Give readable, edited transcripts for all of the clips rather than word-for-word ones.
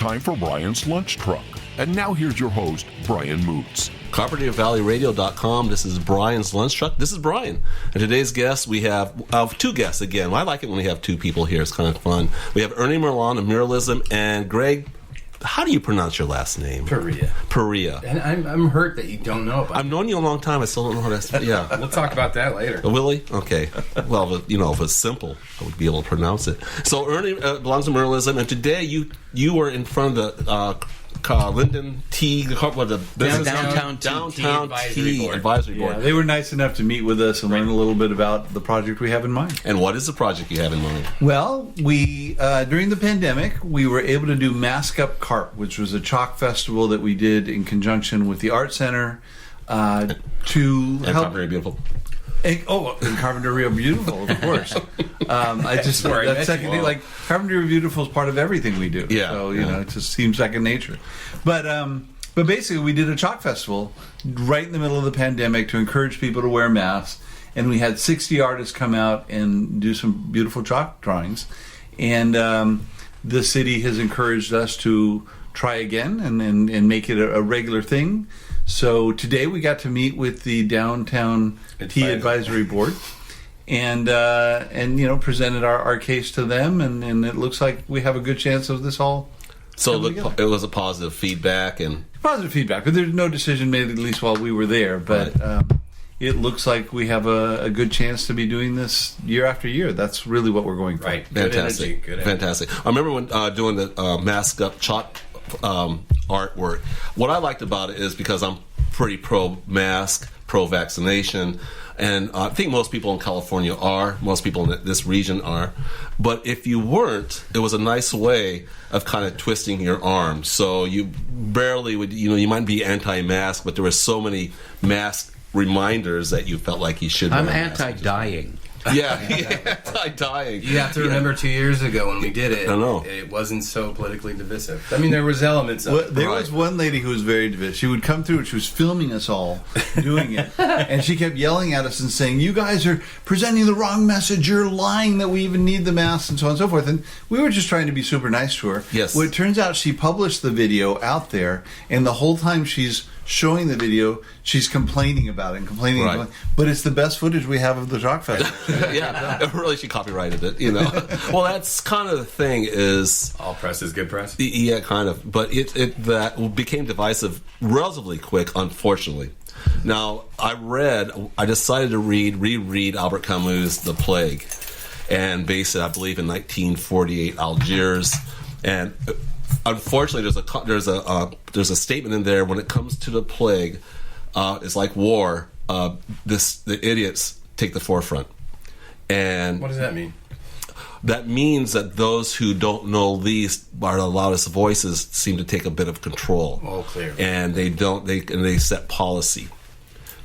time for Bryan's Lunch Truck. And now here's your host, Bryan Moots. CarpenterValleyRadio.com. This is Bryan's Lunch Truck. This is Bryan. And today's guest, we have two guests again. Well, I like it when we have two people here. It's kind of fun. We have Ernie Merlan of Muralism and Greg. How do you pronounce your last name? Perea. And I'm hurt that you don't know about I've known you a long time. I still don't know how to... Yeah. We'll talk about that later. Willie? Okay. Well, if it's simple, I would be able to pronounce it. So Ernie belongs to Muralism, and today you were in front of the... Linden Tea, Downtown Tea Advisory Board. Yeah, they were nice enough to meet with us and learn a little bit about the project we have in mind. And what is the project you have in mind? Well, we during the pandemic, we were able to do Mask Up Carp, which was a chalk festival that we did in conjunction with the Art Center to help. Very beautiful. And Carpenter Real Beautiful, of course. That's second, like Carpenter Real Beautiful is part of everything we do. Yeah, so it just seems second nature. But basically, we did a chalk festival right in the middle of the pandemic to encourage people to wear masks, and we had 60 artists come out and do some beautiful chalk drawings, and the city has encouraged us to try again and make it a regular thing. So today we got to meet with the Downtown Tea Advisory Board and presented our case to them, and it looks like we have a good chance of this all. So it was a positive feedback but there's no decision made, at least while we were there. But right. It looks like we have a good chance to be doing this year after year. That's really what we're going for. Right. Fantastic. Good energy. Fantastic. I remember when doing the Mask Up chalk artwork. What I liked about it is because I'm pretty pro-mask, pro-vaccination, and I think most people in California are, most people in this region are, but if you weren't, it was a nice way of kind of twisting your arm. So you barely would, you might be anti-mask, but there were so many mask reminders that you felt like you should. I'm anti-dying. Yeah, anti-dying. You have to remember 2 years ago when we did it, I know. It wasn't so politically divisive. I mean, there was elements of it. There was one lady who was very divisive. She would come through and she was filming us all doing it. And she kept yelling at us and saying, you guys are presenting the wrong message. You're lying that we even need the masks and so on and so forth. And we were just trying to be super nice to her. Yes. Well, it turns out she published the video out there, and the whole time she's showing the video, she's complaining about it and complaining. Right. But it's the best footage we have of the chalk festival. Yeah, really, she copyrighted it. Well, that's kind of the thing. Is all press is good press? Yeah, kind of. But that became divisive relatively quick, unfortunately. Now, I decided to reread Albert Camus' The Plague, and base it, I believe, in 1948 Algiers, and unfortunately, there's a statement in there when it comes to the plague. It's like war. The idiots take the forefront. And what does that mean? That means that those who don't know least are the loudest voices seem to take a bit of control. Oh, clear. And they set policy.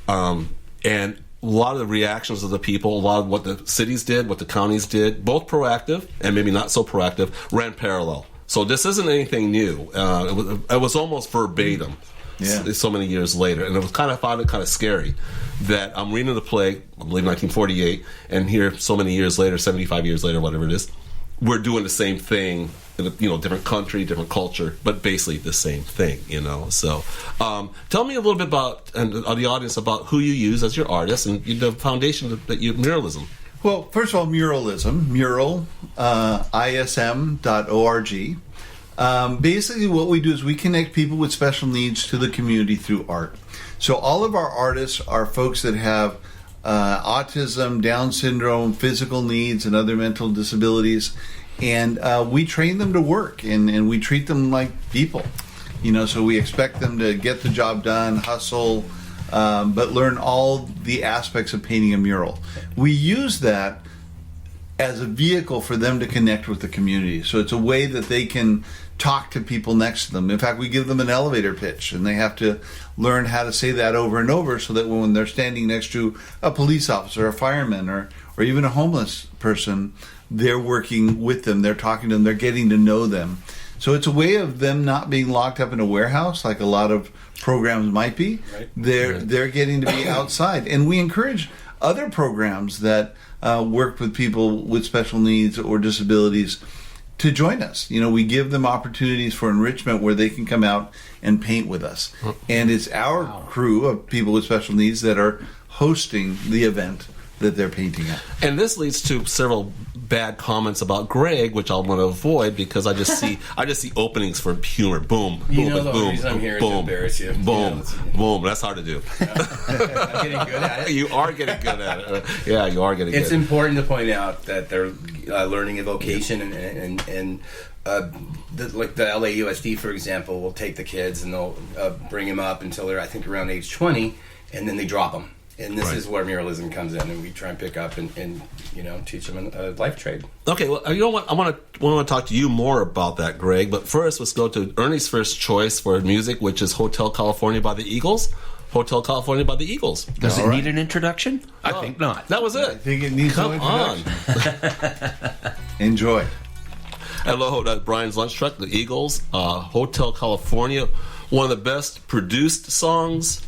And a lot of the reactions of the people, a lot of what the cities did, what the counties did, both proactive and maybe not so proactive, ran parallel. So this isn't anything new. It was almost verbatim. Yeah. So many years later, and I found it kind of scary that I'm reading The Plague, I believe 1948, and here so many years later, 75 years later, whatever it is, we're doing the same thing in a different country, different culture, but basically the same thing. So tell me a little bit about the audience about who you use as your artist and the foundation that you Muralism. Well, first of all, Muralism, ism.org. Basically, what we do is we connect people with special needs to the community through art. So all of our artists are folks that have autism, Down syndrome, physical needs, and other mental disabilities. And we train them to work, and we treat them like people. So we expect them to get the job done, hustle, but learn all the aspects of painting a mural. We use that as a vehicle for them to connect with the community. So it's a way that they can talk to people next to them. In fact, we give them an elevator pitch, and they have to learn how to say that over and over so that when they're standing next to a police officer, a fireman, or even a homeless person, they're working with them, they're talking to them, they're getting to know them. So it's a way of them not being locked up in a warehouse like a lot of programs might be. Right. They're getting to be outside. And we encourage other programs that work with people with special needs or disabilities to join us. We give them opportunities for enrichment where they can come out and paint with us. And it's our crew of people with special needs that are hosting the event that they're painting at. And this leads to several bad comments about Greg, which I'll want to avoid because I just see openings for humor. Boom, boom, the boom, reason I'm here is to boom, embarrass you. boom, boom. That's hard to do. I'm getting good at it. You are getting good at it. Yeah, you are getting It's good. important to point out that they're learning a vocation, and like the LAUSD, for example, will take the kids and they'll bring them up until they're, I think, around age 20, and then they drop them. And this is where muralism comes in, and we try and pick up and teach them a life trade. Okay, well, you know what? I want to talk to you more about that, Greg. But first, let's go to Ernie's first choice for music, which is Hotel California by the Eagles. Hotel California by the Eagles. Does it need an introduction? I think not. That was it. I think it needs Come no on. introduction. Enjoy. Hello, that's Brian's Lunch Truck, the Eagles, Hotel California. One of the best produced songs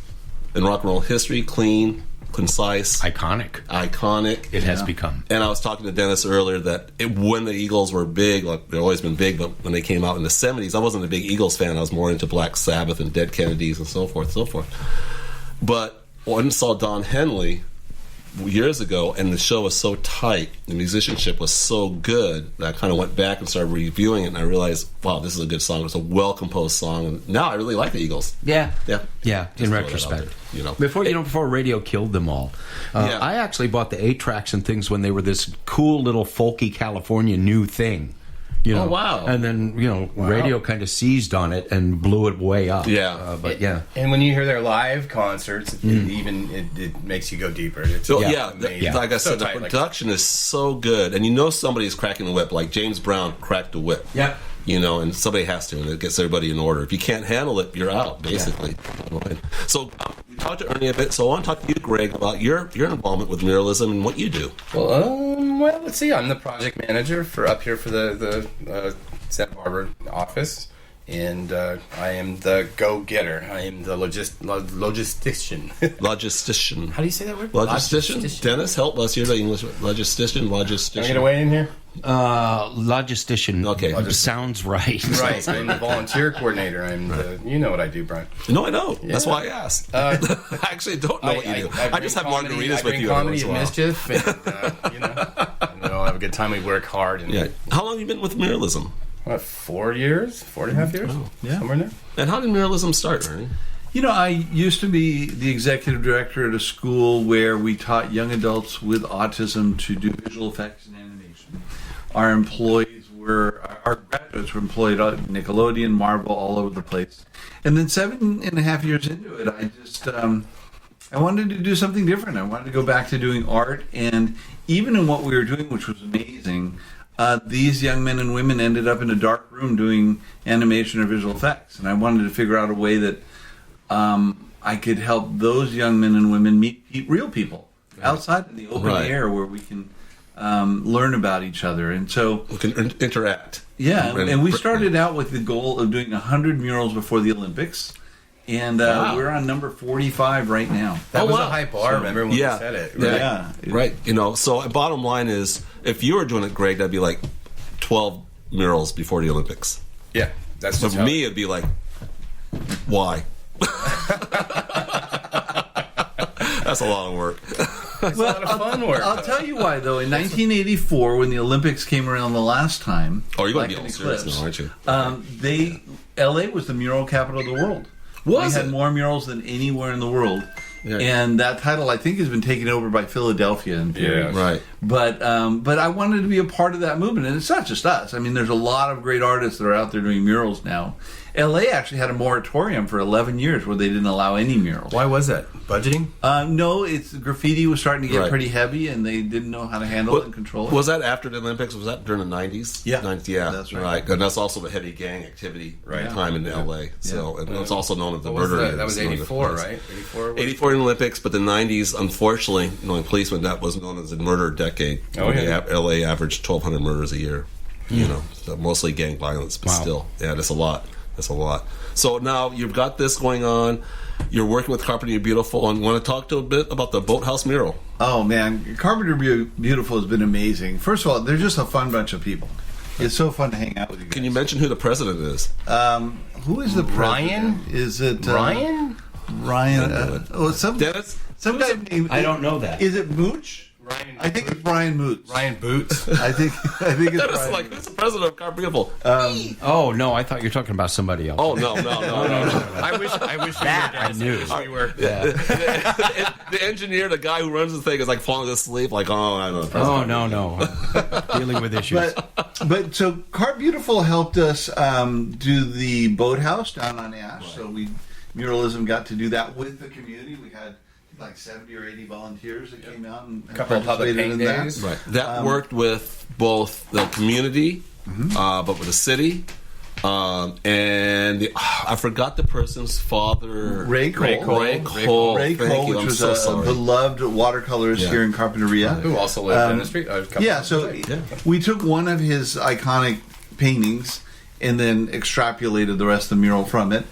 in rock and roll history. Clean, concise, Iconic. It has become. And I was talking to Dennis earlier that when the Eagles were big, like they've always been big, but when they came out in the 70s, I wasn't a big Eagles fan. I was more into Black Sabbath and Dead Kennedys and so forth, so forth. But when I saw Don Henley years ago, and the show was so tight, the musicianship was so good, that I kind of went back and started reviewing it, and I realized, wow, this is a good song. It's a well-composed song, and now I really like the Eagles. Yeah. Yeah. In Just throw that retrospect. out there, Before radio killed them all. Yeah. I actually bought the 8-tracks and things when they were this cool little folky California new thing. Oh, wow. And then, radio kind of seized on it and blew it way up. Yeah. But yeah. And when you hear their live concerts, it makes you go deeper. It's So amazing. like I So said, the tight, like- production is so good, and somebody's cracking the whip. Like James Brown cracked the whip. Yeah. And somebody has to, and it gets everybody in order. If you can't handle it, you're out, basically. So we talked to Ernie a bit. So I want to talk to you, Greg, about your involvement with muralism and what you do. Well, let's see. I'm the project manager up here for the Santa Barbara office, and I am the go-getter. I am the logistician. Logistician. How do you say that word? Logistician. Dennis, help us. You're the English logistician. Can I get a way in here? Logistician. Okay. Sounds right. Right. I'm the volunteer coordinator. I'm the. You know what I do, Brian. No, I know. That's why I asked. I actually don't know what you do. I just have margaritas with you. Comedy and mischief, and I'll have a good time. We work hard. And, Yeah. How long have you been with muralism? 4 years, 4.5 years, somewhere in there. And how did muralism start, Ernie? I used to be the executive director at a school where we taught young adults with autism to do visual effects and animation. Our graduates were employed at Nickelodeon, Marvel, all over the place. And then 7.5 years into it, I just, I wanted to do something different. I wanted to go back to doing art. And even in what we were doing, which was amazing, these young men and women ended up in a dark room doing animation or visual effects. And I wanted to figure out a way that I could help those young men and women meet real people outside in the open air where we can learn about each other. And so We can interact. yeah, and we started out with the goal of doing 100 murals before the Olympics. And we're on number 45 right now. That was a high bar. Remember when we said it? Right? Yeah. Right. So bottom line is, if you were doing it, Greg, that'd be like 12 murals before the Olympics. Yeah. That's So just for me, it'd be like, why? That's a lot of work. It's a lot of fun work. I'll tell you why, though. In 1984, when the Olympics came around the last time, Oh, you're going like to be all an serious eclipse, now, aren't you? LA was the mural capital of the world. Was we it? had more murals than anywhere in the world. Yeah. And that title, I think, has been taken over by Philadelphia. In theory. Yeah. Right. But I wanted to be a part of that movement. And it's not just us. I mean, there's a lot of great artists that are out there doing murals now. LA actually had a moratorium for 11 years where they didn't allow any murals. Why was that? Budgeting? No, it's graffiti was starting to get Right. pretty heavy, and they didn't know how to handle it and control it. Was that after the Olympics? Was that during the 90s? Yeah. 90s, yeah. That's right. And that's also the heavy gang activity time in LA. So and it's also known as the What was murder. that? That was It's known as 84, the place. right? 84? 84 in the Olympics, but the 90s, unfortunately, knowing policemen, that was known as the murder decade. Oh, yeah. LA averaged 1,200 murders a year. So mostly gang violence, but still, that's a lot. That's a lot. So now you've got this going on. You're working with Carpenter Beautiful, and want to talk to a bit about the Boathouse mural. Oh, man. Carpenter Beautiful has been amazing. First of all, they're just a fun bunch of people. It's so fun to hang out with you guys. Can you mention who the president is? Who is the Ryan? president? Is it Ryan? Ryan? Dennis? Some guy named. I don't know that. Is it Mooch? Ryan. I think it's Brian Mooch. Ryan Boots. I think it's Dennis, Brian. like, who's the president of Carbon Beautiful? Oh no, I thought you were talking about somebody else. Oh, no. I wish That I knew. we were. The engineer, the guy who runs the thing, is like falling asleep, like, oh, I don't know. Oh no. Dealing with issues. But so Carp Beautiful helped us do the boathouse down on Ash. So Muralism got to do that with the community. We had like 70 or 80 volunteers that came out and Couple of public participated paint in days. that. Right. That worked with both the community, but with the city. And I forgot the person's father. Ray Cole. Ray Cole, Ray Cole, Thank you. which I'm was so a sorry. beloved watercolorist Yeah. here in Carpinteria. Who also lived in the street. So we took one of his iconic paintings and then extrapolated the rest of the mural from it.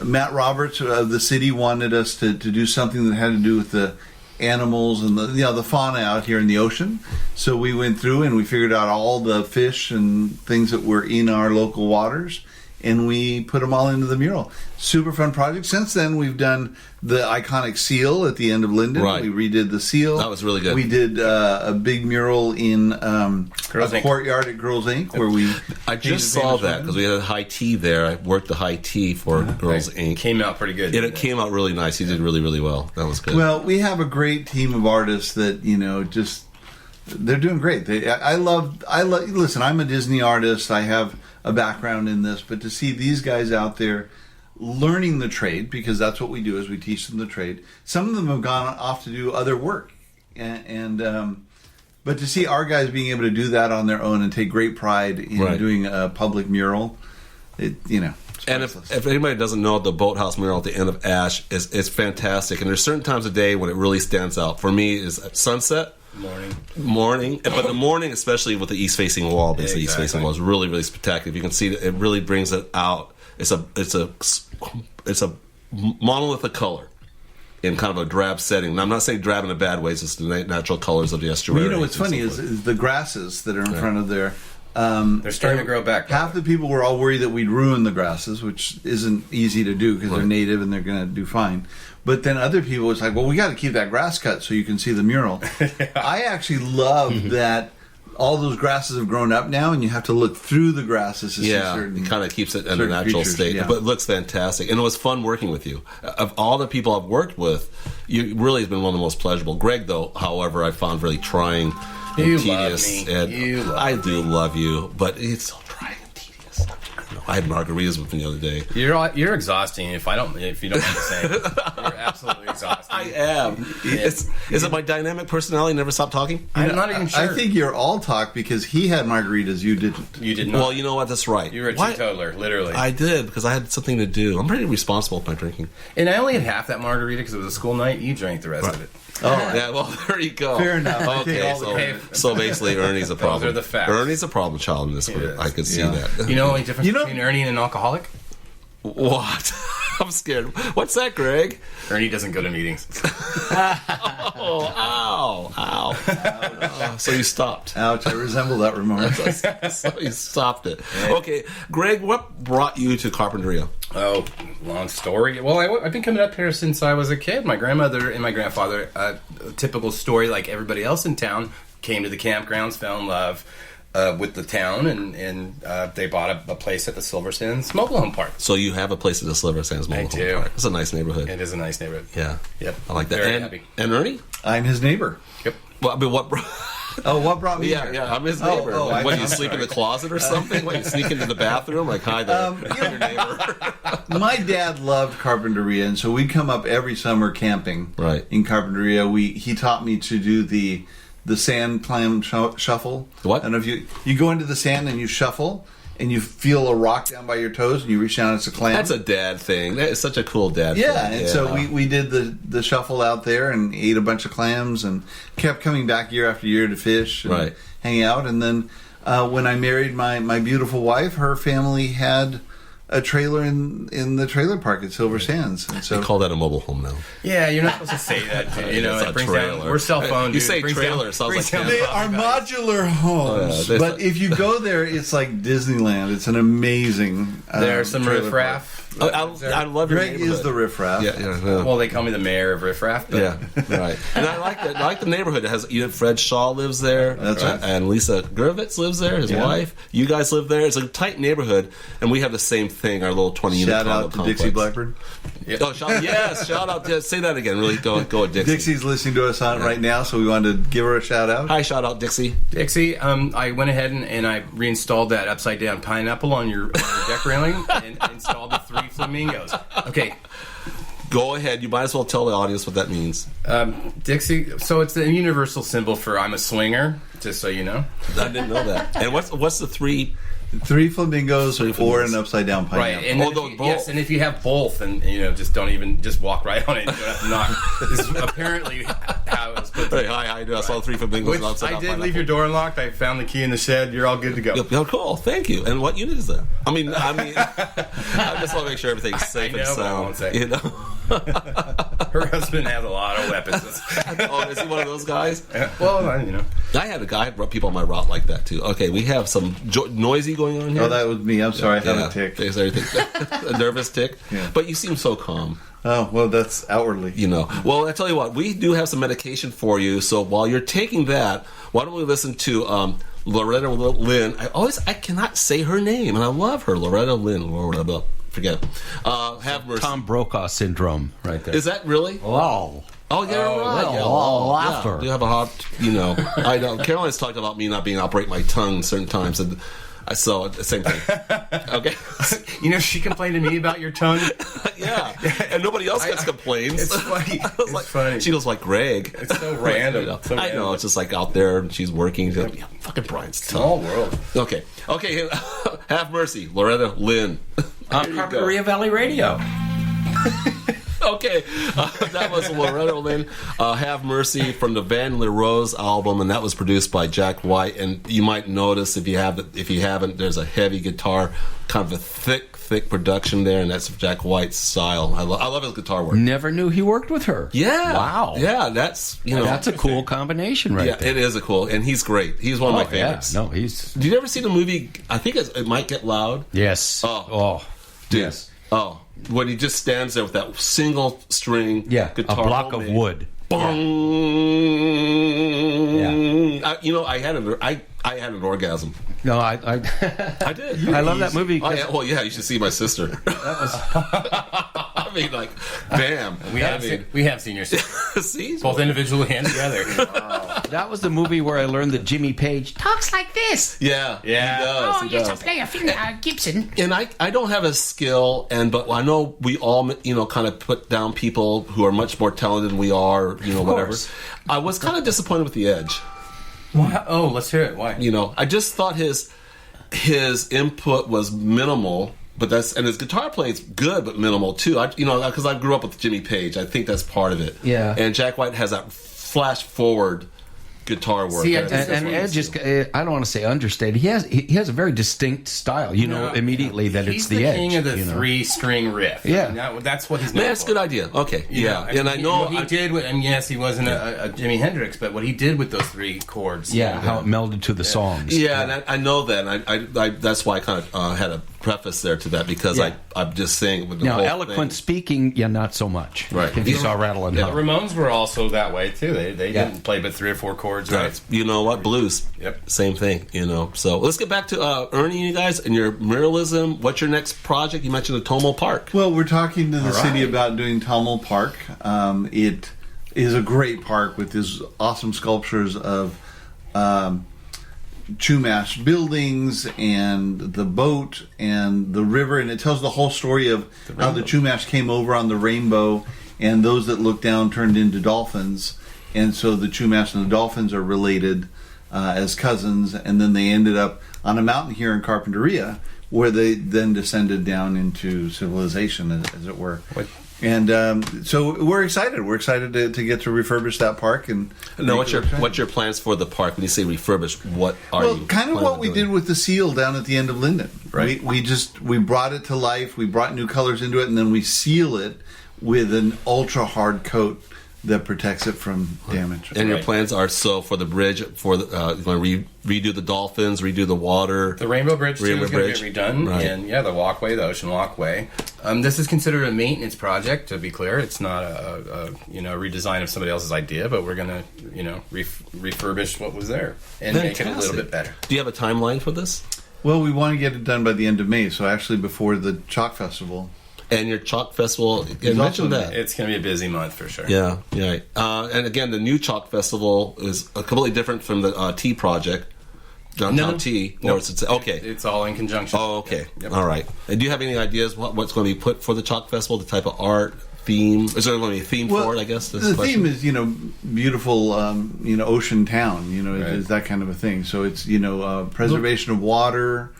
Matt Roberts of the city wanted us to do something that had to do with the animals and the fauna out here in the ocean. So we went through and we figured out all the fish and things that were in our local waters, and we put them all into the mural. Super fun project. Since then, we've done the iconic seal at the end of Linden. Right. We redid the seal. That was really good. We did a big mural in Girls a Inc. courtyard at Girls Inc. where we. I just saw that because we had a high tea there. I worked the high tea for Girls Inc. Came out pretty good. It came out really nice. He did really, really well. That was good. Well, we have a great team of artists that just they're doing great. I love. Listen, I'm a Disney artist. I have a background in this, but to see these guys out there learning the trade, because that's what we do, is we teach them the trade. Some of them have gone off to do other work, but to see our guys being able to do that on their own and take great pride in Right. doing a public mural, it's And priceless. if anybody doesn't know, the boathouse mural at the end of Ash is fantastic. And there's certain times of day when it really stands out. For me, is at sunset. Morning, but the morning, especially with the east-facing wall, because the east-facing wall is really, really spectacular. If you can see it, it really brings it out. It's a monolith of color in kind of a drab setting. And I'm not saying drab in a bad way; it's just the natural colors of the estuary. Well, what's funny is the grasses that are in front of there. They're starting to grow back. Half the people were all worried that we'd ruin the grasses, which isn't easy to do because they're native and they're going to do fine. But then other people was like, well, we got to keep that grass cut so you can see the mural. I actually love that all those grasses have grown up now and you have to look through the grasses to see certain... it kind of keeps it in a certain natural features, state. yeah. But it looks fantastic. And it was fun working with you. Of all the people I've worked with, you really have been one of the most pleasurable. Greg, though, however, I found really trying and You love tedious. me. And You love I do love you, but it's so trying and tedious. I had margaritas with me the other day. You're exhausting. If you don't mind me saying, you're absolutely exhausting. I am. Is it my dynamic personality never stop talking? I'm not even sure. I think you're all talk because he had margaritas, you didn't. you did not. Well, you know what? That's right. You were a Why- teetotaler, literally. I did because I had something to do. I'm pretty responsible with my drinking. And I only had half that margarita because it was a school night. You drank the rest of it. Oh, Yeah, well, there you go. Fair enough. I take Okay, all the credit. so basically, Ernie's a problem. are the facts. Ernie's a problem child in this group. is. I could see Yeah. that. You know the only difference You know- between Ernie and an alcoholic? What? I'm scared. What's that, Greg? Ernie doesn't go to meetings. Oh, ow, ow. Oh, so you stopped. Ouch, I resemble that remark. So you stopped it. Okay, Greg, what brought you to Carpinteria? Oh, long story. Well, I've been coming up here since I was a kid. My grandmother and my grandfather, a typical story like everybody else in town, came to the campgrounds, fell in love with the town, and they bought a place at the Silver Sands Mobile Home Park. So you have a place at the Silver Sands Mobile Home do. Park. It's a nice neighborhood. It is a nice neighborhood. Yeah. Yep. I like that. Very and, happy. and Ernie? I'm his neighbor. Yep. Well, I mean, what... Oh, what brought me Yeah, here? yeah, I'm his neighbor. I- What, do you sleep in the closet or something? What, you sneak into the bathroom? Like, hi there, I'm your neighbor. My dad loved Carpinteria, and so we'd come up every summer camping. Right. In Carpinteria, he taught me to do the sand clam shuffle. What? I don't know if you go into the sand and you shuffle, and you feel a rock down by your toes, and you reach down, it's a clam. That's a dad thing. That is such a cool dad Yeah, thing. and so we did the shuffle out there and ate a bunch of clams and kept coming back year after year to fish and Right. hang out. And then when I married my beautiful wife, her family had a trailer in the trailer park at Silver Sands. And so They call that a mobile home now. Yeah, you're not supposed to say that. Dude. You know, It's it a brings trailer. down. We're cell phone. You dude. say It brings trailer, down- sounds brings like down they the are property value. modular homes. Oh, yeah, but if you go there, it's like Disneyland. It's an amazing. There's some trailer riffraff. I love your Greg is neighborhood. the riffraff. Yeah. Well, they call me the mayor of riffraff. But Yeah, right. And I like that. I like the neighborhood. It has Fred Shaw lives there. That's right. And Lisa Gervitz lives there. His Yeah. wife. You guys live there. It's a tight neighborhood, and we have the same thing. Our little 20-unit Shout condo out to complex. Dixie Blackbird. Oh, shout out. Yeah, say that again. Really, go with Dixie. Dixie's listening to us on it right now, so we wanted to give her a shout out. Hi, shout out Dixie. Dixie, I went ahead and I reinstalled that upside down pineapple on your deck railing and installed the 3 flamingos. Okay, Go ahead. You might as well tell the audience what that means. Dixie. So it's a universal symbol for I'm a swinger. Just so you know. I didn't know that. And what's the 3? 3 flamingos Three or flamingos. an upside down pineapple. Right, and then and if you have both, and just walk right on it. You don't have to knock. This is apparently how it was put Hey, together. hi, I do. I saw the 3 flamingos. Which and upside I down did pineapple. leave your door unlocked. I found the key in the shed. You're all good to go. Oh, cool. Thank you. And what unit is that? I mean, I just want to make sure everything's safe know, and but I sound. won't say. You know. Her husband has a lot of weapons. Oh, is he one of those guys? Well, I had a guy brought people on my route like that too. Okay, we have some noisy going on here. Oh, that was me. I'm sorry. I had a tick. There's everything. A nervous tick. Yeah. But you seem so calm. Oh, well, that's outwardly. You know. Well, I tell you what, we do have some medication for you. So while you're taking that, why don't we listen to Loretta Lynn? I cannot say her name, and I love her, Loretta Lynn. Loretta, forget it. Have mercy. Tom Brokaw syndrome, right there. Is that really? Oh. Oh, yeah, right. well, Yeah, laughter. yeah. You have a hot, I know. Caroline's talked about me not being operate my tongue certain times, and so the same thing. Okay. She complained to me about your tongue. Yeah, and nobody else gets complaints. It's funny. I was It's like, funny. She goes like Greg. It's so random. You know, So I know. random. It's just like out there, and she's working. She's like, fucking Brian's tongue. Small world. Okay. Have mercy, Loretta Lynn. On Perea Valley Radio. Okay, that was Loretta Lynn, Have Mercy from the Van LaRose album, and that was produced by Jack White. And you might notice if you haven't, there's a heavy guitar, kind of a thick production there, and that's Jack White's style. I love his guitar work. Never knew he worked with her. Yeah, Wow. yeah, that's That's a cool combination right yeah, there. it is a cool, and he's great. He's one of my favorites. Yeah. No, he's... Did you ever see the movie? I think it Might Get Loud. Yes. Oh. Dude. Yes. Oh, when he just stands there with that single string Yeah, guitar, a block homemade. of wood. Bong. Yeah. I had an orgasm. No, I I did. I love that movie. Oh, yeah. Well, yeah, you should see my sister. I mean, like, bam. We have seen your sister, See? both individually and together. That was the movie where I learned that Jimmy Page Talks like this. Yeah. Yeah. He does. Oh, he used to does. play a finger, Gibson. And I don't have a skill, but I know we all, kind of put down people who are much more talented than we are, whatever. course. I was kind of disappointed with The Edge. Why? Oh, let's hear it. Why? I just thought his input was minimal, and his guitar playing's good but minimal too. Because I grew up with Jimmy Page, I think that's part of it. Yeah. And Jack White has that flash forward guitar work. See, I and Edge is, I don't want to say understated. He has a very distinct style. You know immediately that He's it's the Edge. king of the you know? 3-string riff. Yeah. That's what he's known Man, that's a for. good idea. Okay, You yeah, know, and I know what he did with, and yes, he wasn't a Jimi Hendrix, but what he did with those 3 chords. Yeah, how it melded to the songs. Yeah, and I know that. And I that's why I kind of had a preface there to that because Yeah. I'm just saying with the Now, whole eloquent thing. speaking, yeah, not so much. Right. If you saw Rattle and Yeah. The Hum. Ramones were also that way too. They Yeah. didn't play but 3 or 4 chords, right? Right. You know what? Blues. Yep. Same thing, So let's get back to Ernie, you guys, and your muralism. What's your next project? You mentioned the Tomo Park. Well, we're talking to the city right. about doing Tommel Park. It is a great park with these awesome sculptures of Chumash buildings and the boat and the river, and it tells the whole story of how the Chumash came over on the rainbow, and those that looked down turned into dolphins, and so the Chumash and the dolphins are related as cousins, and then they ended up on a mountain here in Carpinteria, where they then descended down into civilization, as it were. And so we're excited. We're excited to get to refurbish that park. And Now, what's your plans for the park? When you say refurbish, what are you? Well, kind of what we did with the seal down at the end of Linden. Right. We brought it to life. We brought new colors into it, and then we seal it with an ultra hard coat that protects it from damage. And your plans are for the bridge, for the, you want to redo the dolphins, redo the water. The Rainbow Bridge too is going to get redone, right. And the walkway, the ocean walkway. This is considered a maintenance project. To be clear, it's not a redesign of somebody else's idea, but we're going to refurbish what was there and make it a little bit better. Do you have a timeline for this? Well, we want to get it done by the end of May, so actually before the Chalk Festival. And your Chalk Festival, you mentioned that. It's going to be a busy month for sure. Yeah. And again, the new Chalk Festival is completely different from the Tea Project, Downtown Tea. No, it's okay. It's all in conjunction. Oh, okay. Yep. All right. And do you have any ideas what's going to be put for the Chalk Festival? The type of art, theme? Is there going to be a theme for it? I guess the theme is beautiful, ocean town. Is that kind of a thing. So it's preservation of water.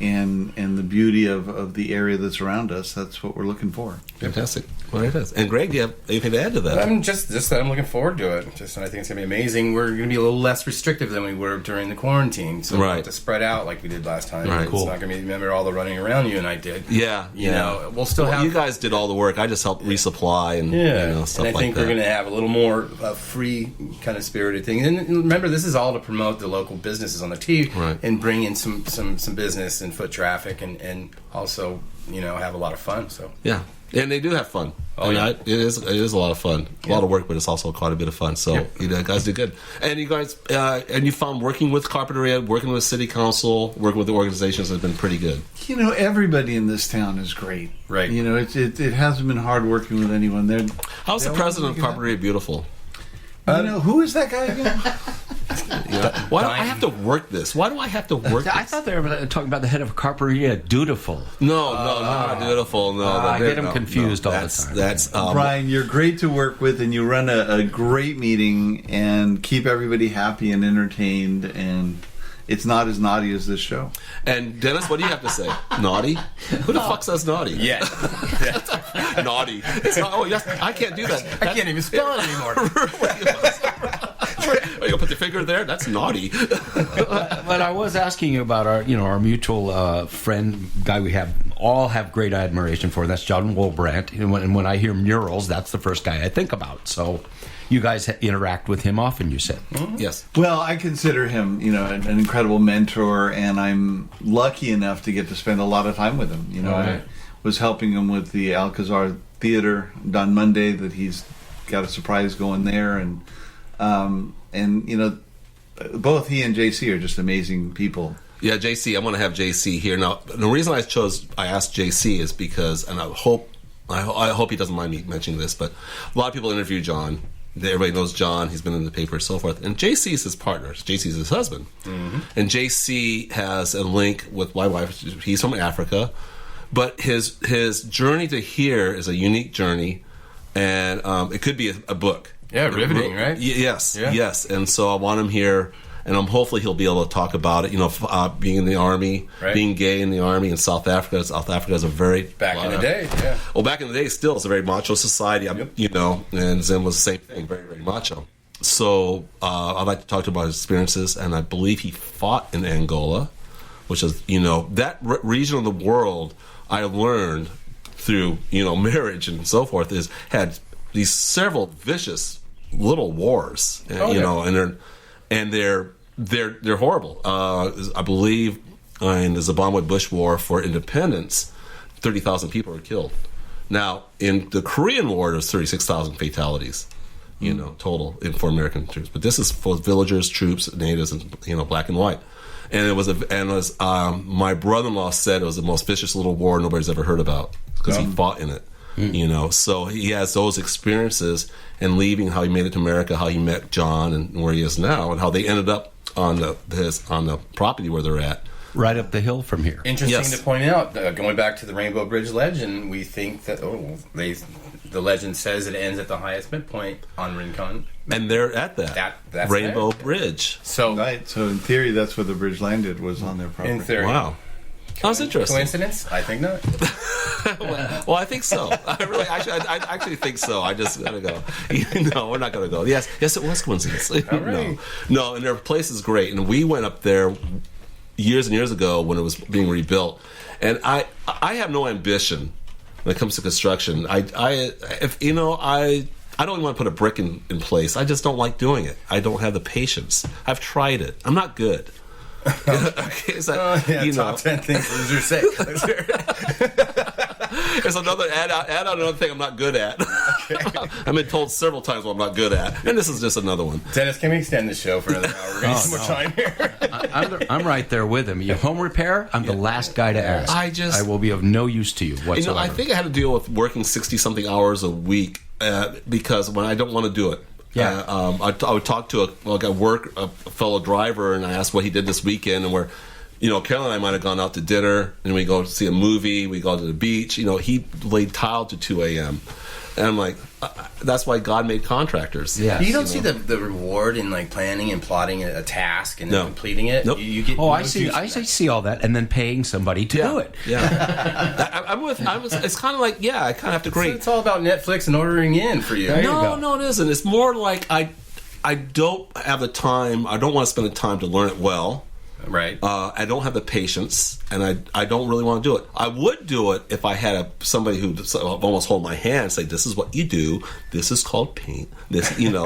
And the beauty of the area that's around us. That's what we're looking for. Fantastic. Well, it is. And Greg, do you have anything to add to that? I'm just that I'm looking forward to it. I think it's going to be amazing. We're going to be a little less restrictive than we were during the quarantine. So we'll have to spread out like we did last time. Right. It's not going to be, remember all the running around you and I did. Yeah. We'll still have... You guys did all the work. I just helped resupply and stuff like that. And I think we're going to have a little more free kind of spirited thing. And remember, this is all to promote the local businesses on the T and bring in some business and foot traffic and also have a lot of fun. So and they do have fun. It is a lot of fun. A lot of work, but it's also quite a bit of fun. So you guys do good. And you guys and you found working with Perea, working with City Council, working with the organizations has been pretty good. Everybody in this town is great. Right. It hasn't been hard working with anyone. How's the president of Perea beautiful? Who is that guy again? Why do I have to work this? Why do I have to work this? I thought they were talking about the head of Perea, dutiful. No, not dutiful. No, I get them confused all the time. That's Bryan, you're great to work with, and you run a great meeting and keep everybody happy and entertained, and it's not as naughty as this show. And Dennis, what do you have to say? Naughty? Who the fuck says naughty? Yeah. Naughty. It's not, yes, I can't do that. I can't even spell it anymore. Are you gonna put the finger there? That's naughty. But I was asking you about our mutual friend, guy we all have great admiration for. That's John Wolbrandt. And when I hear murals, that's the first guy I think about. So you guys interact with him often, you said. Mm-hmm. Yes. Well, I consider him, an incredible mentor, and I'm lucky enough to get to spend a lot of time with him. I was helping him with the Alcazar Theater on Monday. That he's got a surprise going there, and both he and JC are just amazing people. Yeah, JC, I'm going to have JC here. Now, the reason I asked JC is because, and I hope he doesn't mind me mentioning this, but a lot of people interview John. Everybody knows John. He's been in the paper and so forth. And JC is his partner. JC is his husband. Mm-hmm. And JC has a link with my wife. He's from Africa. But his journey to here is a unique journey. And it could be a book. Yeah, riveting, right? Yes. And so I want him here. And hopefully he'll be able to talk about it. Being in the Army, being gay in the Army in South Africa. South Africa is a very... Back in the day, yeah. Well, back in the day, still, it's a very macho society. And Zim was the same thing, very, very macho. So I'd like to talk to him about his experiences. And I believe he fought in Angola, which is, that region of the world I learned through, marriage and so forth, had these several vicious little wars, and they're horrible. I believe in the Zimbabwe-Bush War for independence, 30,000 people were killed. Now, in the Korean War, there's 36,000 fatalities, total for American troops. But this is for villagers, troops, natives, and black and white. And it was my brother-in-law said it was the most vicious little war nobody's ever heard about because he fought in it. So he has those experiences and leaving, how he made it to America, how he met John and where he is now, and how they ended up on the property where they're at. Right up the hill from here. Interesting to point out, going back to the Rainbow Bridge legend, we think that the legend says it ends at the highest midpoint on Rincon. And they're at that's Rainbow Bridge. So in theory, that's where the bridge landed, was on their property. In theory. Wow. That was interesting. Coincidence? I think not. Well, I think so. I actually think so. I just gotta go. No, we're not gonna go. Yes, it was coincidence. right. No, and their place is great. And we went up there years and years ago when it was being rebuilt. And I have no ambition when it comes to construction. I don't even want to put a brick in place. I just don't like doing it. I don't have the patience. I've tried it. I'm not good. Okay, so, top 10 things losers say. There's another add on another thing I'm not good at. Okay. I've been told several times what I'm not good at, and this is just another one. Dennis, can we extend the show for another hour? We're going to need some more time here. I'm right there with him. You home repair? I'm the last guy to ask. I will be of no use to you whatsoever. I think I had to deal with working 60-something hours a week because when I don't want to do it. Yeah. I would talk to a fellow driver, and I asked what he did this weekend, and where, Carol and I might have gone out to dinner, and we go see a movie, we go to the beach. He laid tile to 2 a.m. And I'm like, that's why God made contractors. Yeah. You don't see the reward in like planning and plotting a task and then completing it. Nope. You get. I see all that, and then paying somebody to do it. Yeah. It's kind of like, I kind of have to agree. So it's all about Netflix and ordering in for you. No, it isn't. It's more like I don't have the time. I don't want to spend the time to learn it well. Right. I don't have the patience, and I don't really want to do it. I would do it if I had somebody who almost hold my hand and say, "This is what you do. This is called paint. This is." They do.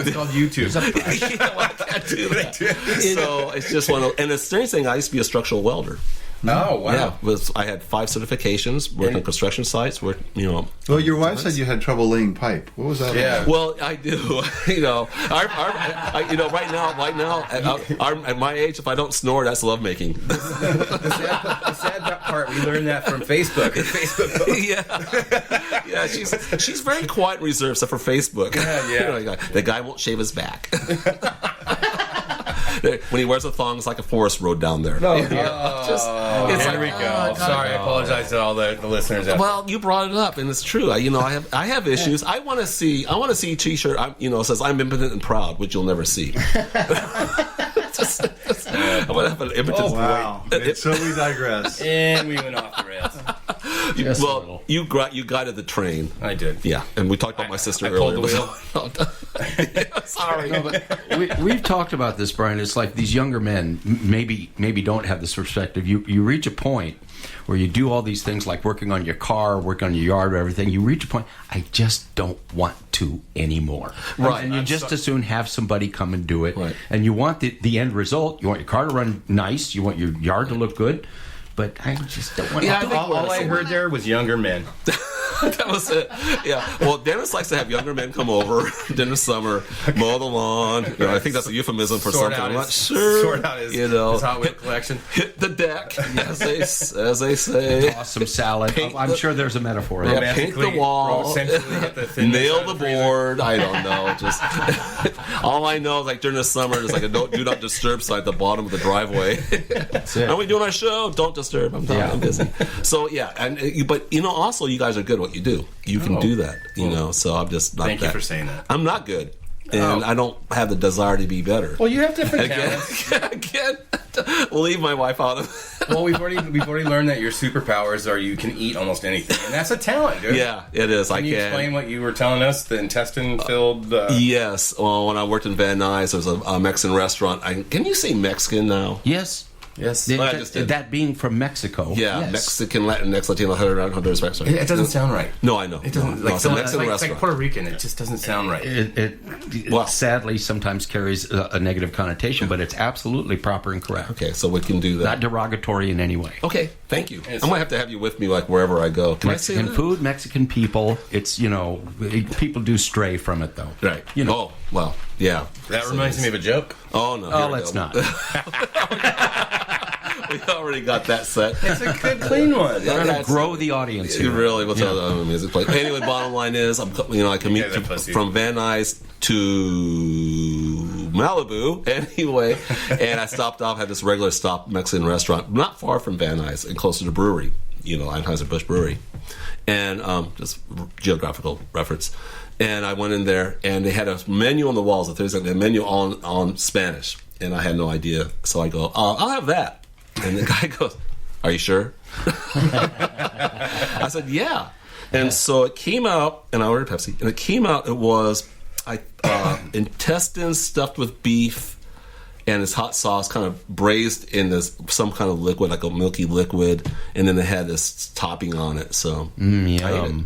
It's called YouTube. I can't do that. So it's just one of. And the strange thing, I used to be a structural welder. Oh, wow. Yeah, I had 5 certifications, worked on construction sites, Well, your wife said you had trouble laying pipe. What was that? Yeah. Well, I do. Right now, at my age, if I don't snore, that's lovemaking. The sad part, we learned that from Facebook. Yeah. She's very quiet and reserved, except for Facebook. Yeah. The guy won't shave his back. When he wears a thong, it's like a forest road down there. There we it's go. God. Sorry, I apologize to all the listeners. Well, you brought it up, and it's true. I have issues. I want to see a T-shirt. Says "I'm impotent and proud," which you'll never see. I want to have an impotent. Oh, wow! So we digress. And we went off the rails. You guided the train. I did. Yeah, and we talked about my sister I earlier. pulled the wheel. Sorry. No, but we've talked about this, Brian. It's like these younger men maybe don't have this perspective. You reach a point where you do all these things like working on your car, working on your yard, or everything. You reach a point, I just don't want to anymore. Right. And you just as soon have somebody come and do it. Right. And you want the end result. You want your car to run nice. You want your yard to look good. But I just don't want to do it. All I heard there was younger men. That was it. Yeah. Well, Dennis likes to have younger men come over in the summer, mow the lawn. I think that's a euphemism for something. I'm not sure. Sort out his Hot Wheel collection. Hit the deck, as they say. Toss some salad. I'm sure there's a metaphor. Yeah, paint the wall. Nail the board. I don't know. Just all I know is like during the summer, there's like a do not disturb sign at the bottom of the driveway. That's it. Are we doing our show? Don't disturb. I'm busy. So but also you guys are good at what you do. You can do that. So I'm just not. Thank you for saying that. I'm not good. And I don't have the desire to be better. Well, you have different talents. Again, we'll leave my wife out of it. Well, we've already learned that your superpowers are you can eat almost anything, and that's a talent, dude. Yeah, it is. Can you explain what you were telling us? The intestine-filled. Yes. Well, when I worked in Van Nuys, there was a Mexican restaurant. Can you say Mexican now? Yes. Yes. That being from Mexico. Yeah, yes. Mexican, Latinx, Latino, Honduras restaurant. It doesn't sound right. No, I know. It doesn't. No, it's a Mexican it's restaurant. like Puerto Rican. It just doesn't sound right. It sadly sometimes carries a negative connotation, but it's absolutely proper and correct. Okay, so we can do that. Not derogatory in any way. Okay, thank you. I might have to have you with me like wherever I go. Can Mexican I say that? food, Mexican people. It's people do stray from it though. Right. Oh well, yeah. That reminds me of a joke. Oh no. Oh, let's not. We already got that set. It's a good, clean one. We're going to grow the audience here. Really, what's the music play? Anyway, bottom line is, I commute from Van Nuys to Malibu anyway, and I stopped off, had this regular stop Mexican restaurant not far from Van Nuys and close to the brewery, Anheuser-Busch Brewery, and just geographical reference. And I went in there, and they had a menu on the walls. There's a menu on Spanish, and I had no idea. So I go, I'll have that. And the guy goes, "Are you sure?" I said, "Yeah." And so it came out, and I ordered Pepsi. And it came out. It was intestines stuffed with beef, and this hot sauce kind of braised in this some kind of liquid, like a milky liquid, and then they had this topping on it. So I ate it.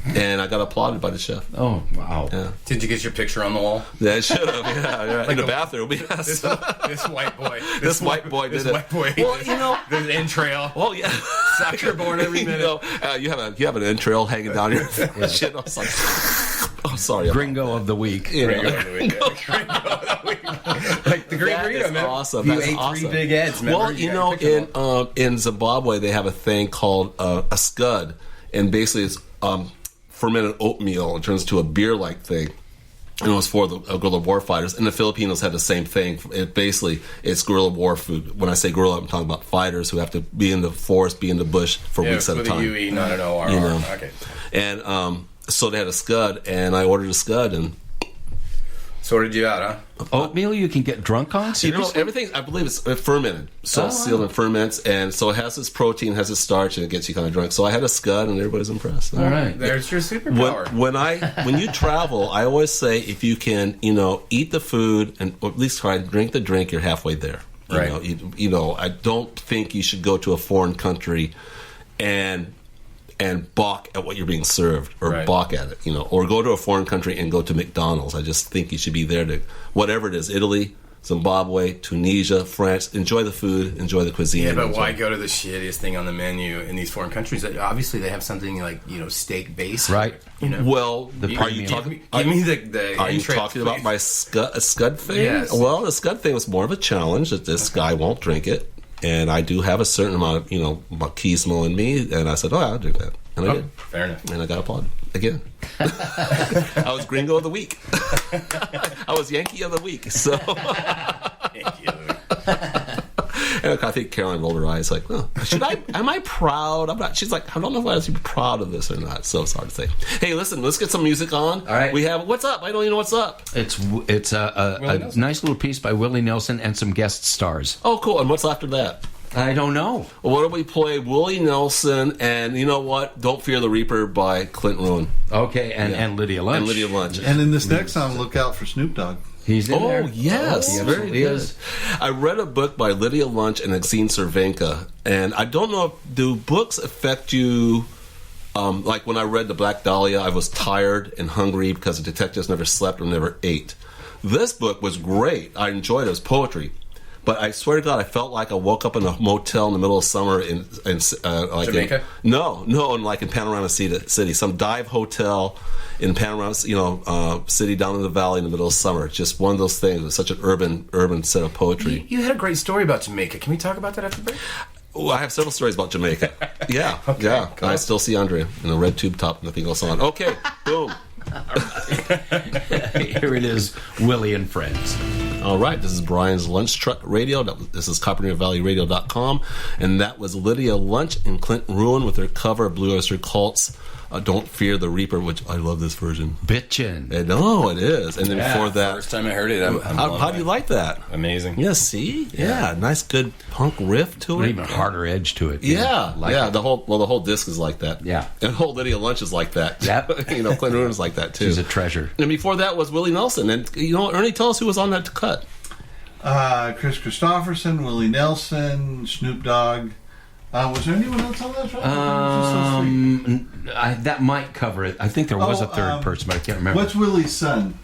And I got applauded by the chef. Oh, wow. Yeah. Did you get your picture on the wall? Yeah, I should have. Yeah. In the bathroom. Yes. This white boy. This white boy did this it. White boy. Well, you know, there's an entrail. well, yeah. Sucker born every minute. You have an entrail hanging down your shit. I was like, oh, sorry. Gringo of the week. You know. Gringo of the week. Like the green That burrito, is man. awesome. You That's ate awesome. 3 big eggs. Remember? Well, you know, in Zimbabwe they have a thing called a scud, and basically it's fermented oatmeal. It turns into a beer-like thing. And it was for the guerrilla war fighters. And the Filipinos had the same thing. It's guerrilla war food. When I say guerrilla, I'm talking about fighters who have to be in the forest, be in the bush for weeks at a time. With a UE, not an OR. You know. Okay. And so they had a scud, and I ordered a scud, and Sorted you out, huh? Oatmeal you can get drunk on? you know, Seriously? everything, I believe it's fermented. So it's Oh, sealed wow. in ferments, and so it has its protein, has its starch, and it gets you kind of drunk. So I had a scud, and everybody's impressed. All right. There's your superpower. When you travel, I always say if you can, eat the food and or at least try and drink the drink, you're halfway there. Right. You know, I don't think you should go to a foreign country and balk at what you're being served, or Right. balk at it, or go to a foreign country and go to McDonald's. I just think you should be there to whatever it is, Italy, Zimbabwe, Tunisia, France. Enjoy the food, enjoy the cuisine. Yeah, but enjoy- why go to the shittiest thing on the menu in these foreign countries? Obviously, they have something like steak base, Right. Well, The are you premium. talking? Give me the. Are you entrails, talking about please. my scud thing? Yes. Well, the scud thing was more of a challenge that this guy won't drink it, and I do have a certain amount of machismo in me, and I said, "Oh, I'll drink that," and I did, Fair enough. and I got applauded again. I was Gringo of the Week. I was Yankee of the Week. So, Thank you. and I think Caroline rolled her eyes like, "Oh, should I? Am I proud? I'm not." She's like, "I don't know if I should be proud of this or not." So it's hard to say. Hey, listen, let's get some music on. All right. We have what's up? I don't even know what's up. It's a Nelson. nice little piece by Willie Nelson and some guest stars. Oh, cool. And what's after that? I don't know. Well, what do we play? Willie Nelson, and you know what? Don't Fear the Reaper by Clint Ruin. Okay, and Yeah. Lydia Lunch. And Lydia Lunch. And in this next song, look out for Snoop Dogg. He's in there. Oh, yes. He Very absolutely good. is. I read a book by Lydia Lunch and Exene Cervenka, and I don't know, do books affect you? Like when I read The Black Dahlia, I was tired and hungry because the detectives never slept or never ate. This book was great. I enjoyed it. It was poetry. But I swear to God, I felt like I woke up in a motel in the middle of summer in like Jamaica? in Panorama City, some dive hotel in Panorama, city down in the valley in the middle of summer. Just one of those things. It was such an urban set of poetry. You had a great story about Jamaica. Can we talk about that after the break? Oh, I have several stories about Jamaica. Yeah, yeah. cool. I still see Andrea in a red tube top, nothing else on. Okay, boom. Here it is, Willie and Friends. All right, this is Bryan's Lunch Truck Radio. This is CoppernearValleyRadio.com. And that was Lydia Lunch and Clint Ruin with their cover of Blue Oyster Cult's Don't Fear the Reaper, which I love this version. Bitchin'. I know it is. And then before that, First time I heard it, I'm how blown do you away. like that? Amazing. Yeah, see? Yeah, nice good punk riff to An it. even harder edge to it. Yeah, Like yeah. it. The whole disc is like that. Yeah. And the whole Lydia Lunch is like that. Yep. Clint Ruin is like that too. She's a treasure. And before that was Willie Nelson. And Ernie, tell us who was on that cut. Chris Christopherson, Willie Nelson, Snoop Dogg. Was there anyone else on that track? That might cover it. I think there was a third person, but I can't remember. What's Willie's son?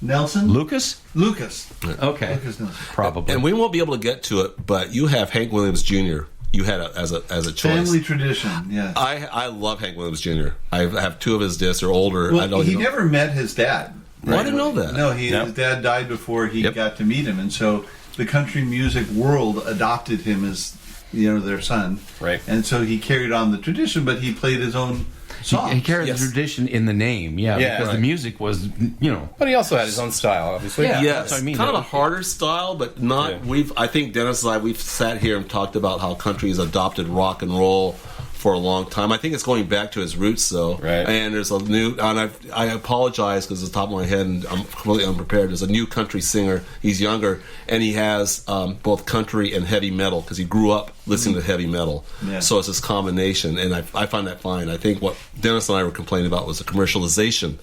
Nelson? Lucas? Lucas. Okay. Lucas Nelson. Probably. And we won't be able to get to it, but you have Hank Williams Jr. You had as a choice. Family tradition, yes. I love Hank Williams Jr. I have two of his discs. They're older. I Well, don't he know. never met his dad. Well, I didn't know that. No, his dad died before he Yep. got to meet him, and so the country music world adopted him as their son. Right. And so he carried on the tradition, but he played his own songs. He carried Yes. the tradition in the name, Yeah, because the right. music was, But he also had his own style, obviously. Yeah. Yes, that's what I mean. kind of a harder style, but not. Yeah. I think Dennis and I, we've sat here and talked about how countries adopted rock and roll for a long time. I think it's going back to his roots, though. Right. And there's a new, and I apologize because it's the top of my head and I'm completely unprepared. There's a new country singer. He's younger, and he has both country and heavy metal because he grew up listening to heavy metal. Yeah. So it's this combination, and I find that fine. I think what Dennis and I were complaining about was the commercialization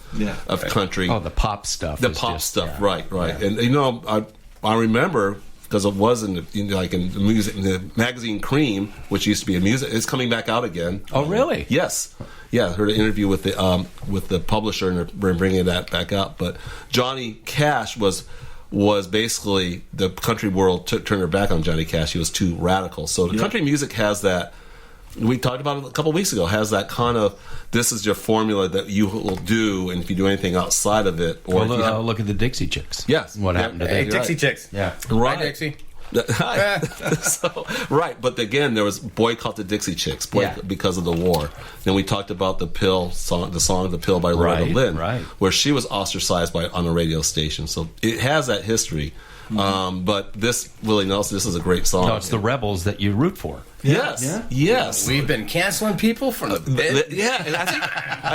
of country. Oh, the pop stuff. The is pop just- stuff, yeah. right. And I remember because it was in the music, in the magazine Cream, which used to be a music. It's coming back out again. Oh, really? Yes. Yeah, I heard an interview with the publisher, and they're bringing that back out. But Johnny Cash was basically the country world turned their back on Johnny Cash. He was too radical. So the country music has that. We talked about it a couple of weeks ago. Has that kind of, this is your formula that you will do, and if you do anything outside of it, or Well, if you have, look at the Dixie Chicks. Yes. What Yeah. happened to Hey, them? Dixie Chicks. Yeah. right, Hi, Dixie. So, right, but again, there was boycott the Dixie Chicks because of the war. Then we talked about the song, "The Pill" by Loretta Right, Lynn, right. where she was ostracized on a radio station. So it has that history. But this Willie Nelson, this is a great song. No, it's the rebels that you root for. Yes, Yeah. yes. We've been canceling people from the bit. Yeah, and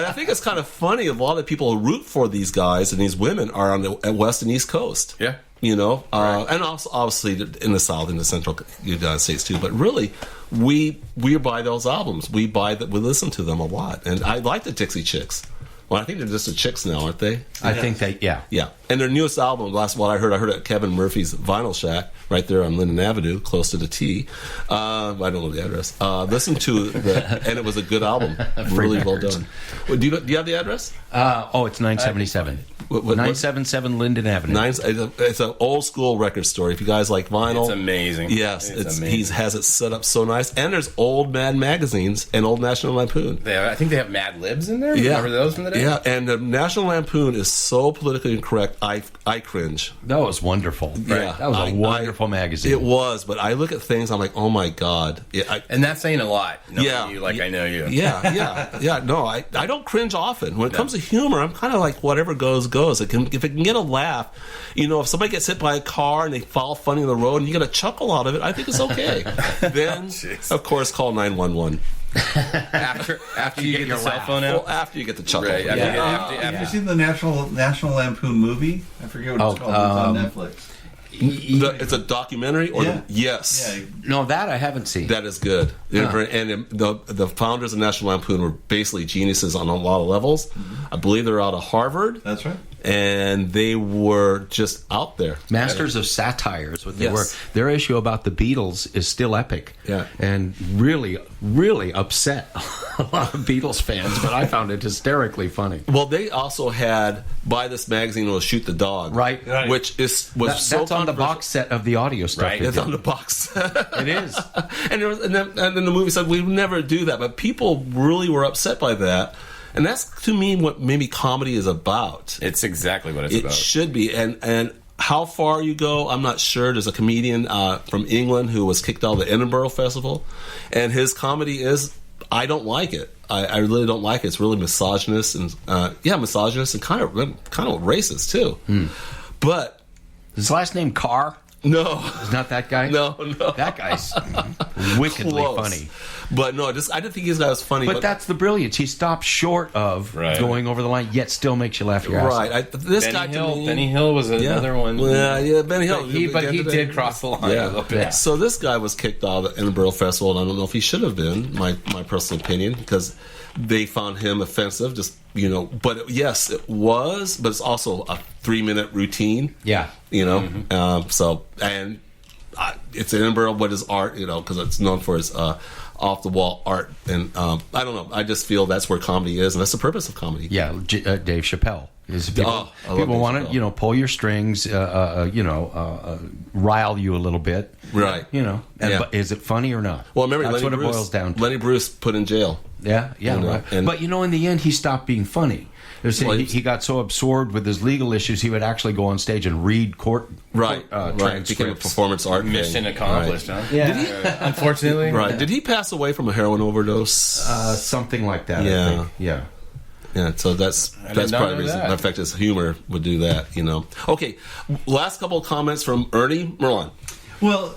I think it's kind of funny. A lot of people who root for these guys and these women are on the West and East Coast. Yeah. And also obviously in the South, in the Central United States too. But really, we buy those albums. We listen to them a lot, and I like the Dixie Chicks. Well, I think they're just the Chicks now, aren't they? I think they, yeah. Yeah, and their newest album, last what I heard at Kevin Murphy's Vinyl Shack, right there on Linden Avenue, close to the T. I don't know the address. Listen to and it was a good album, really well done. Well, do you have the address? It's 977. What- 977 Linden Avenue. It's an old school record store. If you guys like vinyl, It's amazing. Yes, It's he amazing. has it set up so nice. And there's old Mad magazines and old National Lampoon. I think they have Mad Libs in there. Yeah, Remember those from the day? yeah. And the National Lampoon is so politically incorrect. I cringe. That was wonderful. Yeah, That was a wonderful magazine. It was, but I look at things. I'm like, oh my god. And that's saying a lot. Knowing Yeah. you like I know you. Yeah. No, I don't cringe often. When it comes to humor, I'm kind of like whatever goes. If it can get a laugh, if somebody gets hit by a car and they fall funny on the road and you get a chuckle out of it, I think it's okay. Then, of course, call 911. After you get your cell phone out. Well, after you get the chuckle. Right. Have you seen the National Lampoon movie? I forget what it's called. It's on Netflix. It's a documentary, or Yeah. yes. Yeah, No, that I haven't seen. That is good. And the founders of National Lampoon were basically geniuses on a lot of levels. I believe they're out of Harvard, that's right. and they were just out there. Masters of Satire is what they Yes. were. Their issue about the Beatles is still epic. Yeah. And really, really upset a lot of Beatles fans, but I found it hysterically funny. Well, they also had buy this magazine will shoot the dog, Right. Which was That's so on the controversial. box set of the audio stuff. Right. they It's did. on the box. It is. and then the movie said we would never do that, but people really were upset by that, and that's to me what maybe comedy is about. It's exactly what it's It about. should be, and how far you go, I'm not sure. There's a comedian from England who was kicked out of the Edinburgh Festival, and his comedy is, I don't like it. I really don't like it. It's really misogynist and misogynist and kind of racist too. But His last name Carr no, is not that guy. no. That guy's wickedly Close. funny. But no, I didn't think his guy was funny. But that's the brilliance. He stopped short of Right. going over the line, yet still makes you laugh your ass right. off. This guy to me, Benny Hill was another one. Yeah, Benny Hill. But he did cross the line a little bit. Yeah. So this guy was kicked out of the Edinburgh Festival, and I don't know if he should have been, my personal opinion, because they found him offensive. But yes, it was. But it's also a 3-minute routine. Yeah. It's Edinburgh. What is art? Because it's known for its off the wall art, and I don't know. I just feel that's where comedy is, and that's the purpose of comedy. Yeah, Dave Chappelle. Is people I love Dave want to, Chappelle. pull your strings, rile you a little bit, Right. But is it funny or not? Well, remember that's Lenny what Bruce, it boils down to. Lenny Bruce put in jail. Yeah, right. and- But in the end, he stopped being funny. Well, He got so absorbed with his legal issues, he would actually go on stage and read court Right. It became a transcripts. performance art thing. Mission accomplished, Right. huh? Yeah, Unfortunately. Right. Did he pass away from a heroin overdose? something like that. Yeah. I think. Yeah. Yeah, so that's did probably not the know reason. that. In fact, his humor would do that. Okay, last couple of comments from Ernie Merlan. Well,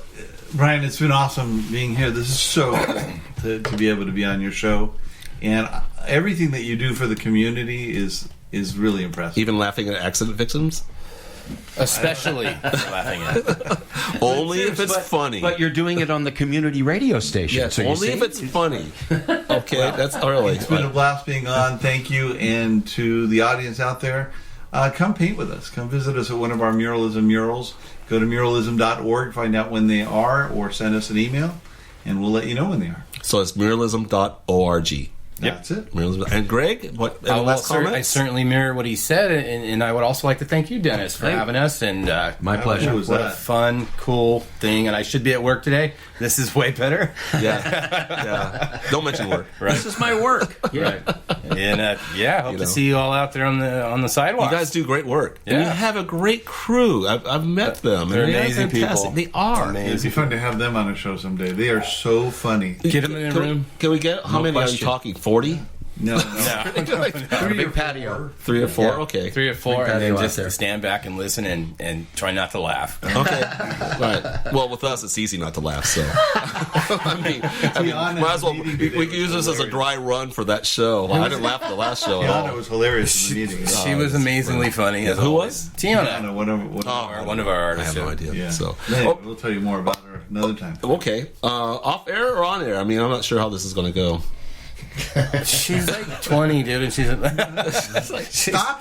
Bryan, it's been awesome being here. This is so cool to be able to be on your show, and everything that you do for the community is really impressive. Even laughing at accident victims? Especially laughing at it. Only if it's funny. But you're doing it on the community radio station. Yes, so you only see? if it's funny. Okay, that's early. It's been a blast being on. Thank you, and to the audience out there, come paint with us. Come visit us at one of our muralism murals. Go to muralism.org, find out when they are, or send us an email, and we'll let you know when they are. So it's muralism.org. That's it. Muralism. And Greg, what? Any Well, last comments? I certainly mirror what he said, and I would also like to thank you, Dennis, for having us. And My How pleasure. cool was what a that? fun, cool thing. And I should be at work today. This is way better. Yeah. Don't mention work. This is my work. Right. And hope You to know. see you all out there on the sidewalk. You guys do great work. And you Yeah. have a great crew. I've met them. They're and amazing fantastic. people. They are. It'd be fun to have them on a show someday. They are so funny. Get them in a room. Can we get, how No many question. are you talking? 40? No. A big patio. 3 or 4? Yeah. Okay. 3 or 4, Big and then patio out just there. stand back and listen and try not to laugh. Okay. Right. Well, with us, it's easy not to laugh, so. I mean, Tiana might as well. meeting We today can use was this as a dry run for that show. I didn't laugh at the last show at Tiana all. was hilarious in the meeting. She was amazingly funny. As Who always. was? Tiana. Tiana, One of our I artists. have no idea. Yeah. So. Anyway, we'll tell you more about her another time. Okay. Off air or on air? I mean, I'm not sure how this is going to go. She's like 20, dude, and she's Stop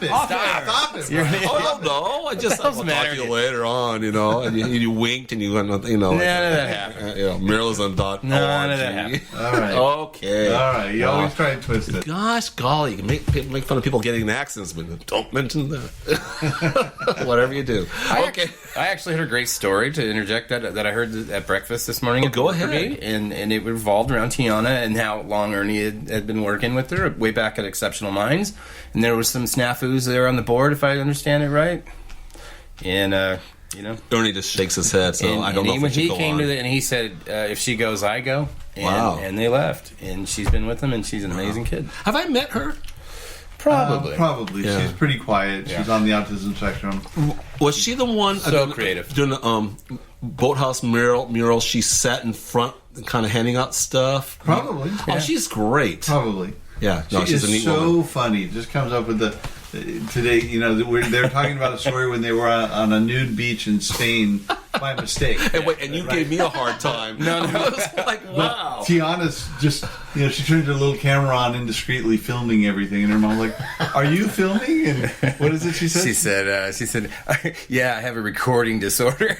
it! Stop it! Bryan. Oh no! I just I'll talk matter. to you later on, you know. And you winked and you went, you know, like, None of that happened. you know, muralism.org. None of that happened. All right. Okay. All right. You always try and twist it. Gosh, golly, you can make fun of people getting accents, but don't mention that. Whatever you do. Okay. I actually heard a great story to interject that I heard at breakfast this morning. at go the work ahead. meeting, and it revolved around Tiana and how long Ernie had been working with her way back at Exceptional Minds, and there was some snafus there on the board, if I understand it right. And Ernie just shakes his head, so and, I don't know if when we should he go came on. to and he said, if she goes, I go. And, Wow. and they left, and she's been with them, and she's an amazing kid. Have I met her? Probably. Probably. Yeah. She's pretty quiet. She's on the autism spectrum. Was she the one So creative. doing the boathouse mural? She sat in front, kind of handing out stuff. Probably. Oh, she's great. Probably. Yeah, no, She she's is a neat so woman. funny. Just comes up with the today. You know, they're talking about a story when they were on a nude beach in Spain by mistake. And wait, and you gave me a hard time. No, I was like, wow. Tiana's just, she turned her little camera on indiscreetly, filming everything, and her mom's like, "Are you filming?" And what is it she said? She said, yeah, I have a recording disorder.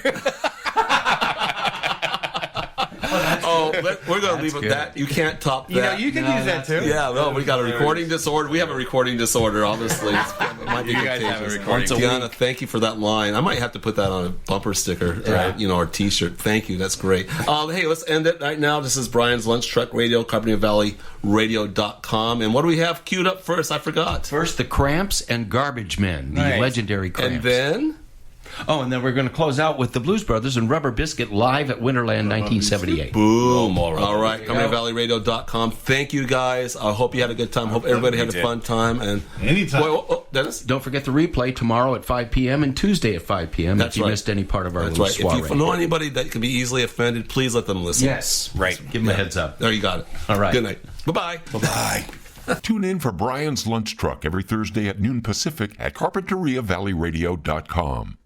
Oh, we're going to leave it good. at that. You can't top that. you can use that too. Yeah, well, we got a recording disorder. We have a recording disorder, obviously. It might be You guys have a contagious. recording Tiana, thank you for that line. I might have to put that on a bumper sticker, or T-shirt. Thank you. That's great. Hey, let's end it right now. This is Bryan's Lunch Truck Radio, CarboneerValleyRadio.com. And what do we have queued up first? I forgot. First, the Cramps and Garbage Men, the Nice. legendary Cramps. And then... Oh, and then we're going to close out with the Blues Brothers and Rubber Biscuit live at Winterland 1978. Boom. All right. CarboneerValleyRadio.com. Thank you, guys. I hope you had a good time. Hope everybody had a fun time. And Anytime. Dennis? Don't forget the replay tomorrow at 5 p.m. and Tuesday at 5 p.m. That's if you right. missed any part of our That's little right. If soiree. you know anybody that can be easily offended, please let them listen. Yes. Right. Give them a heads up. There you got it. All right. Good night. Bye-bye. Bye. Tune in for Bryan's Lunch Truck every Thursday at noon Pacific at CarpenteriaValleyRadio.com.